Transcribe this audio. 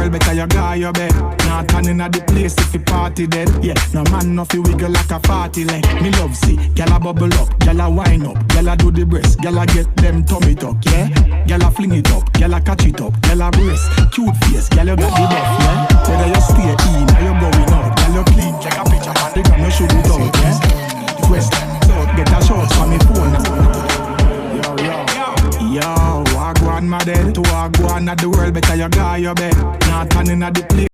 world, better you go your bed. Not turning at the place if you party dead. Yeah, no man no fi wiggle like a party leg. Me love see, gyal a bubble up, gyal a wine up, gyal a do the breast, gyal a get them tummy tuck, yeah. Gyal a fling it up, gyal a catch it up, gyal a brace, cute face, gyal you got the buff, yeah. Whether you stay in or you going out, gyal you clean, check a picture, man, they gonna shoot it out, yeah. Twist, so get a shot from me phone. Yo, wagwan my dead. To wagwan at the world, better you go your bed. Not turning at the place.